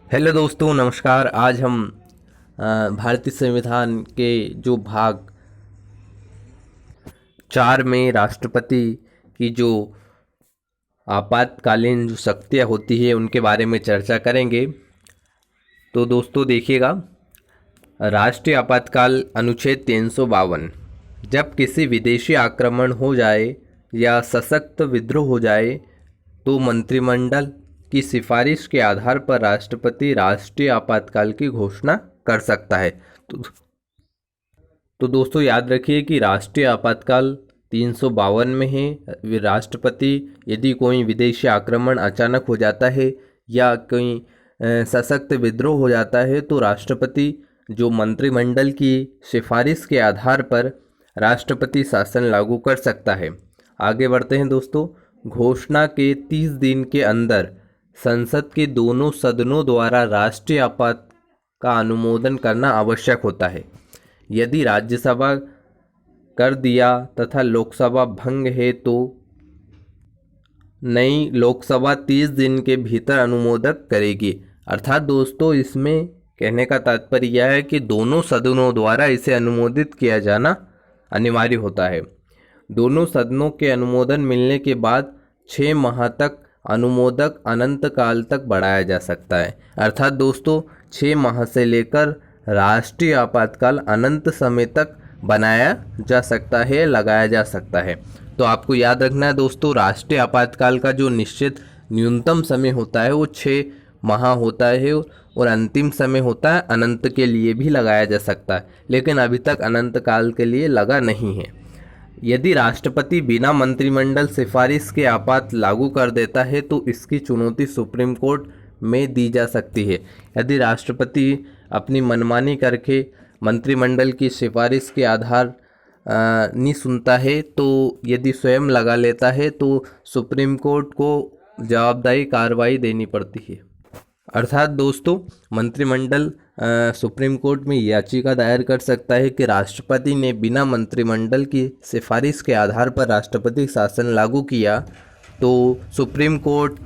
Hello दोस्तों, नमस्कार। आज हम भारतीय संविधान के जो भाग 4 में राष्ट्रपति की जो आपातकालीन जो शक्तियाँ होती है उनके बारे में चर्चा करेंगे। तो दोस्तों देखिएगा, राष्ट्रीय आपातकाल अनुच्छेद 352। जब किसी विदेशी आक्रमण हो जाए या सशक्त विद्रोह हो जाए तो मंत्रिमंडल की सिफारिश के आधार पर राष्ट्रपति राष्ट्रीय आपातकाल की घोषणा कर सकता है। तो, तो दोस्तों याद रखिए कि राष्ट्रीय आपातकाल 352 में है। राष्ट्रपति यदि कोई विदेशी आक्रमण अचानक हो जाता है या कोई सशक्त विद्रोह हो जाता है तो राष्ट्रपति जो मंत्रिमंडल की सिफारिश के आधार पर राष्ट्रपति शासन लागू कर सकता है। आगे बढ़ते हैं दोस्तों। घोषणा के 30 दिन के अंदर संसद के दोनों सदनों द्वारा राष्ट्रीय आपात का अनुमोदन करना आवश्यक होता है। यदि राज्यसभा कर दिया तथा लोकसभा भंग है तो नई लोकसभा 30 दिन के भीतर अनुमोदन करेगी। अर्थात दोस्तों इसमें कहने का तात्पर्य यह है कि दोनों सदनों द्वारा इसे अनुमोदित किया जाना अनिवार्य होता है। दोनों सदनों के अनुमोदन मिलने के बाद 6 माह तक अनुमोदक अनंत काल तक बढ़ाया जा सकता है। अर्थात दोस्तों 6 माह से लेकर राष्ट्रीय आपातकाल अनंत समय तक बनाया जा सकता है, लगाया जा सकता है। तो आपको याद रखना है दोस्तों, राष्ट्रीय आपातकाल का जो निश्चित न्यूनतम समय होता है वो 6 माह होता है और अंतिम समय होता है अनंत के लिए भी लगाया जा सकता है, लेकिन अभी तक अनंत काल के लिए लगा नहीं है। यदि राष्ट्रपति बिना मंत्रिमंडल सिफारिश के आपात लागू कर देता है तो इसकी चुनौती सुप्रीम कोर्ट में दी जा सकती है। यदि राष्ट्रपति अपनी मनमानी करके मंत्रिमंडल की सिफारिश के आधार नहीं सुनता है तो यदि स्वयं लगा लेता है तो सुप्रीम कोर्ट को जवाबदारी कार्रवाई देनी पड़ती है। अर्थात दोस्तों मंत्रिमंडल सुप्रीम कोर्ट में याचिका दायर कर सकता है कि राष्ट्रपति ने बिना मंत्रिमंडल की सिफारिश के आधार पर राष्ट्रपति शासन लागू किया तो सुप्रीम कोर्ट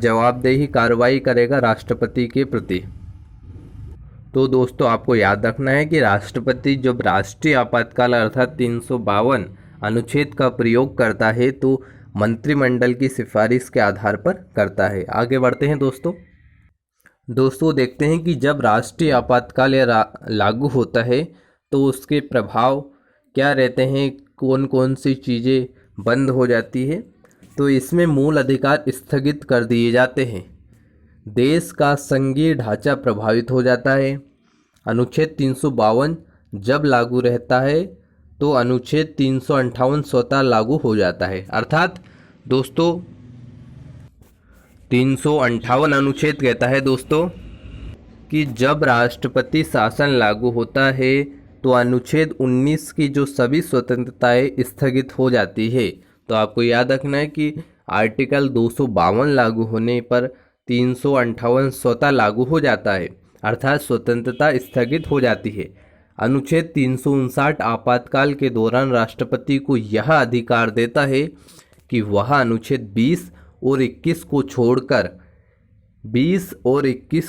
जवाबदेही कार्रवाई करेगा राष्ट्रपति के प्रति। तो दोस्तों आपको याद रखना है कि राष्ट्रपति जब राष्ट्रीय आपातकाल अर्थात 352 अनुच्छेद का प्रयोग करता है तो मंत्रिमंडल की सिफारिश के आधार पर करता है। आगे बढ़ते हैं दोस्तों देखते हैं कि जब राष्ट्रीय आपातकाल या लागू होता है तो उसके प्रभाव क्या रहते हैं, कौन कौन सी चीज़ें बंद हो जाती है। तो इसमें मूल अधिकार स्थगित कर दिए जाते हैं, देश का संघीय ढांचा प्रभावित हो जाता है। अनुच्छेद 352 जब लागू रहता है तो अनुच्छेद 358 स्वतः लागू हो जाता है। अर्थात दोस्तों 358 अनुच्छेद कहता है दोस्तों कि जब राष्ट्रपति शासन लागू होता है तो अनुच्छेद 19 की जो सभी स्वतंत्रताएं स्थगित हो जाती है। तो आपको याद रखना है कि आर्टिकल 252 लागू होने पर 358 स्वतः लागू हो जाता है, अर्थात स्वतंत्रता स्थगित हो जाती है। अनुच्छेद 359 आपातकाल के दौरान राष्ट्रपति को यह अधिकार देता है कि वह अनुच्छेद 20 और 21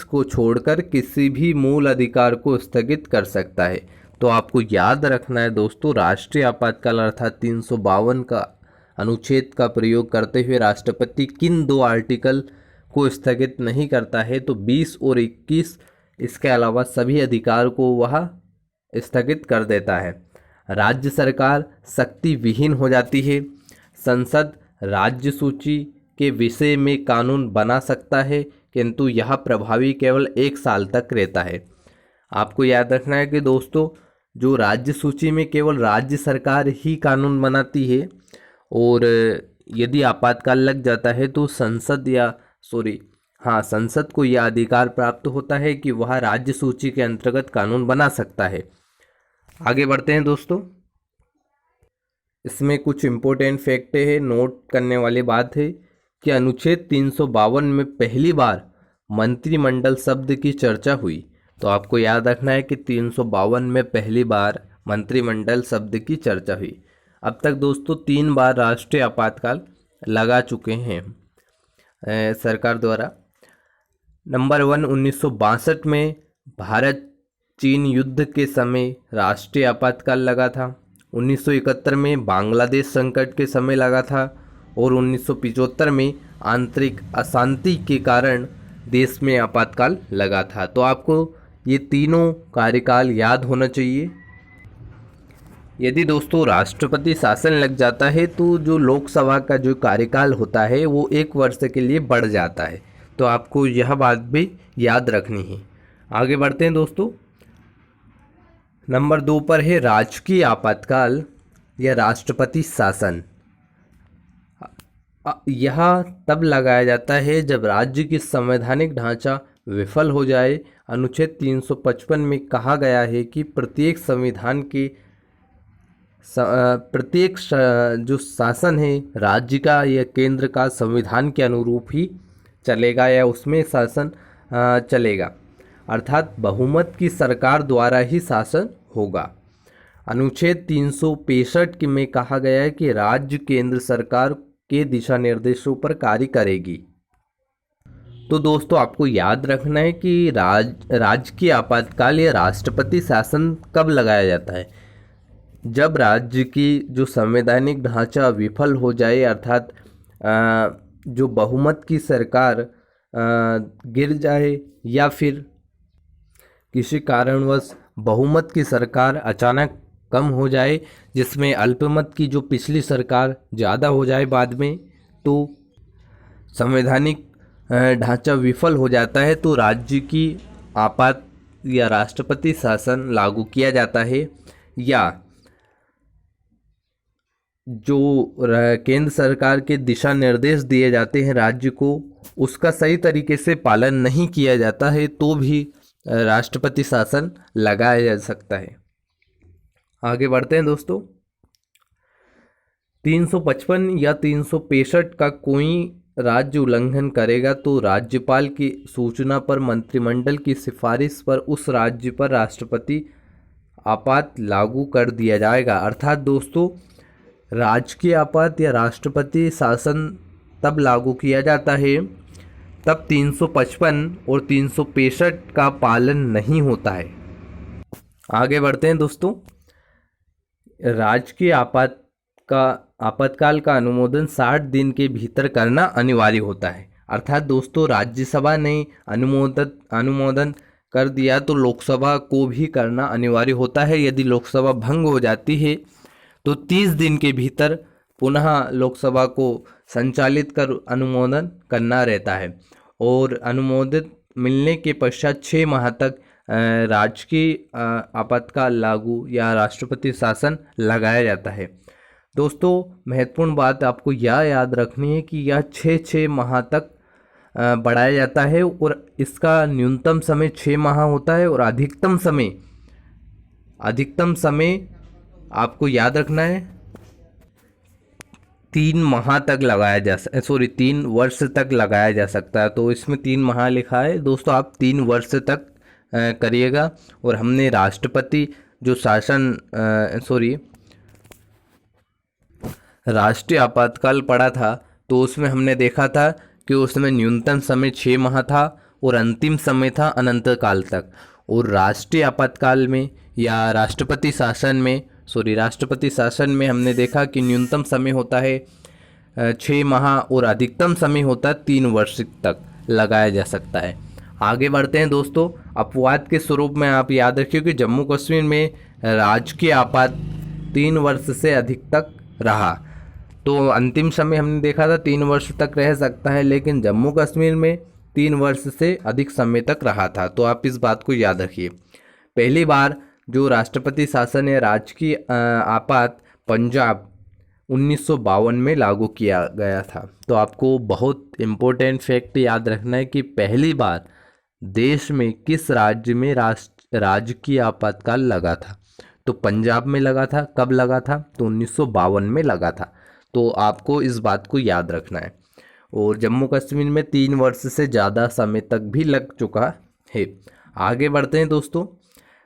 को छोड़कर किसी भी मूल अधिकार को स्थगित कर सकता है। तो आपको याद रखना है दोस्तों, राष्ट्रीय आपातकाल अर्थात 352 का अनुच्छेद का प्रयोग करते हुए राष्ट्रपति किन 2 आर्टिकल को स्थगित नहीं करता है तो 20 और 21, इसके अलावा सभी अधिकार को वह स्थगित कर देता है। राज्य सरकार शक्ति विहीन हो जाती है। संसद राज्य सूची के विषय में कानून बना सकता है किंतु यह प्रभावी केवल 1 साल तक रहता है। आपको याद रखना है कि दोस्तों जो राज्य सूची में केवल राज्य सरकार ही कानून बनाती है और यदि आपातकाल लग जाता है तो संसद को यह अधिकार प्राप्त होता है कि वह राज्य सूची के अंतर्गत कानून बना सकता है। आगे बढ़ते हैं दोस्तों, इसमें कुछ इम्पोर्टेंट फैक्ट है, नोट करने वाली बात है कि अनुच्छेद 352 में पहली बार मंत्रिमंडल शब्द की चर्चा हुई। तो आपको याद रखना है कि 352 में पहली बार मंत्रिमंडल शब्द की चर्चा हुई। अब तक दोस्तों 3 बार राष्ट्रीय आपातकाल लगा चुके हैं सरकार द्वारा। नंबर 1, 1962 में भारत चीन युद्ध के समय राष्ट्रीय आपातकाल लगा था। 1971 में बांग्लादेश संकट के समय लगा था और 1975 में आंतरिक अशांति के कारण देश में आपातकाल लगा था। तो आपको ये तीनों कार्यकाल याद होना चाहिए। यदि दोस्तों राष्ट्रपति शासन लग जाता है तो जो लोकसभा का जो कार्यकाल होता है वो 1 वर्ष के लिए बढ़ जाता है। तो आपको यह बात भी याद रखनी है। आगे बढ़ते हैं दोस्तों। नंबर 2 पर है राजकीय आपातकाल या राष्ट्रपति शासन। यह तब लगाया जाता है जब राज्य की संवैधानिक ढांचा विफल हो जाए। अनुच्छेद 355 में कहा गया है कि प्रत्येक संविधान के प्रत्येक जो शासन है राज्य का या केंद्र का संविधान के अनुरूप ही चलेगा या उसमें शासन चलेगा, अर्थात बहुमत की सरकार द्वारा ही शासन होगा। अनुच्छेद 365 में कहा गया है कि राज्य केंद्र सरकार के दिशा निर्देशों पर कार्य करेगी। तो दोस्तों आपको याद रखना है कि राजकीय आपातकाल या राष्ट्रपति शासन कब लगाया जाता है, जब राज्य की जो संवैधानिक ढांचा विफल हो जाए, अर्थात जो बहुमत की सरकार गिर जाए या फिर किसी कारणवश बहुमत की सरकार अचानक कम हो जाए, जिसमें अल्पमत की जो पिछली सरकार ज़्यादा हो जाए बाद में, तो संवैधानिक ढांचा विफल हो जाता है तो राज्य की आपात या राष्ट्रपति शासन लागू किया जाता है। या जो केंद्र सरकार के दिशा निर्देश दिए जाते हैं राज्य को, उसका सही तरीके से पालन नहीं किया जाता है तो भी राष्ट्रपति शासन लगाया जा सकता है। आगे बढ़ते हैं दोस्तों। 355 या 365 का कोई राज्य उल्लंघन करेगा तो राज्यपाल की सूचना पर मंत्रिमंडल की सिफारिश पर उस राज्य पर राष्ट्रपति आपात लागू कर दिया जाएगा। अर्थात दोस्तों राजकीय आपात या राष्ट्रपति शासन तब लागू किया जाता है तब 355 और 365 का पालन नहीं होता है। आगे बढ़ते हैं दोस्तों। राजकीय आपातकाल का अनुमोदन 60 दिन के भीतर करना अनिवार्य होता है। अर्थात दोस्तों राज्यसभा ने अनुमोदन कर दिया तो लोकसभा को भी करना अनिवार्य होता है। यदि लोकसभा भंग हो जाती है तो 30 दिन के भीतर पुनः लोकसभा को संचालित कर अनुमोदन करना रहता है और अनुमोदित मिलने के पश्चात 6 माह तक राजकीय आपातकाल लागू या राष्ट्रपति शासन लगाया जाता है। दोस्तों महत्वपूर्ण बात आपको यह याद रखनी है कि यह 6 माह तक बढ़ाया जाता है और इसका न्यूनतम समय 6 माह होता है और अधिकतम समय आपको याद रखना है 3 वर्ष तक लगाया जा सकता है। तो इसमें 3 माह लिखा है दोस्तों, आप 3 वर्ष तक करिएगा। और हमने राष्ट्रपति जो राष्ट्रीय आपातकाल पढ़ा था तो उसमें हमने देखा था कि उसमें न्यूनतम समय 6 माह था और अंतिम समय था अनंत काल तक। और राष्ट्रीय आपातकाल में या राष्ट्रपति शासन में हमने देखा कि न्यूनतम समय होता है 6 माह और अधिकतम समय होता है 3 वर्ष तक लगाया जा सकता है। आगे बढ़ते हैं दोस्तों। अपवाद के स्वरूप में आप याद रखिए कि जम्मू कश्मीर में राजकीय आपात 3 वर्ष से अधिक तक रहा। तो अंतिम समय हमने देखा था 3 वर्ष तक रह सकता है, लेकिन जम्मू कश्मीर में 3 वर्ष से अधिक समय तक रहा था। तो आप इस बात को याद रखिए। पहली बार जो राष्ट्रपति शासन या राजकीय आपात पंजाब 1952 में लागू किया गया था। तो आपको बहुत इम्पोर्टेंट फैक्ट याद रखना है कि पहली बार देश में किस राज्य में राजकीय आपातकाल लगा था। तो पंजाब में लगा था। कब लगा था? तो 1952 में लगा था। तो आपको इस बात को याद रखना है। और जम्मू कश्मीर में 3 वर्ष से ज़्यादा समय तक भी लग चुका है। आगे बढ़ते हैं दोस्तों।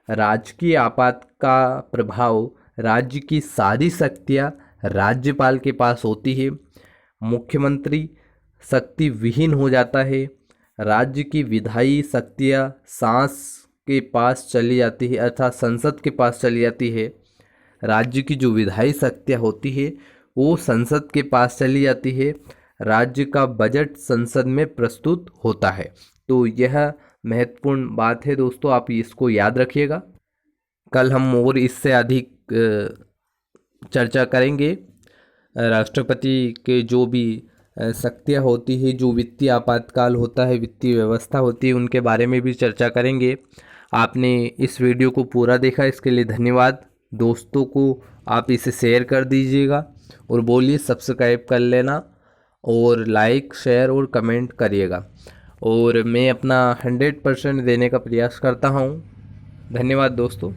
राजकीय आपात का प्रभाव राज्य की सारी शक्तियाँ राज्यपाल के पास होती है। मुख्यमंत्री शक्ति विहीन हो जाता है। राज्य की विधायी शक्तियाँ सांस के पास चली जाती है, अर्थात संसद के पास चली जाती है। राज्य की जो विधायी शक्तियाँ होती है वो संसद के पास चली जाती है। राज्य का बजट संसद में प्रस्तुत होता है। तो यह महत्वपूर्ण बात है दोस्तों, आप इसको याद रखिएगा। कल हम और इससे अधिक चर्चा करेंगे। राष्ट्रपति के जो भी शक्तियाँ होती है, जो वित्तीय आपातकाल होता है, वित्तीय व्यवस्था होती है, उनके बारे में भी चर्चा करेंगे। आपने इस वीडियो को पूरा देखा, इसके लिए धन्यवाद। दोस्तों को आप इसे शेयर कर दीजिएगा और बोलिए सब्सक्राइब कर लेना और लाइक शेयर और कमेंट करिएगा। और मैं अपना 100% देने का प्रयास करता हूँ। धन्यवाद दोस्तों।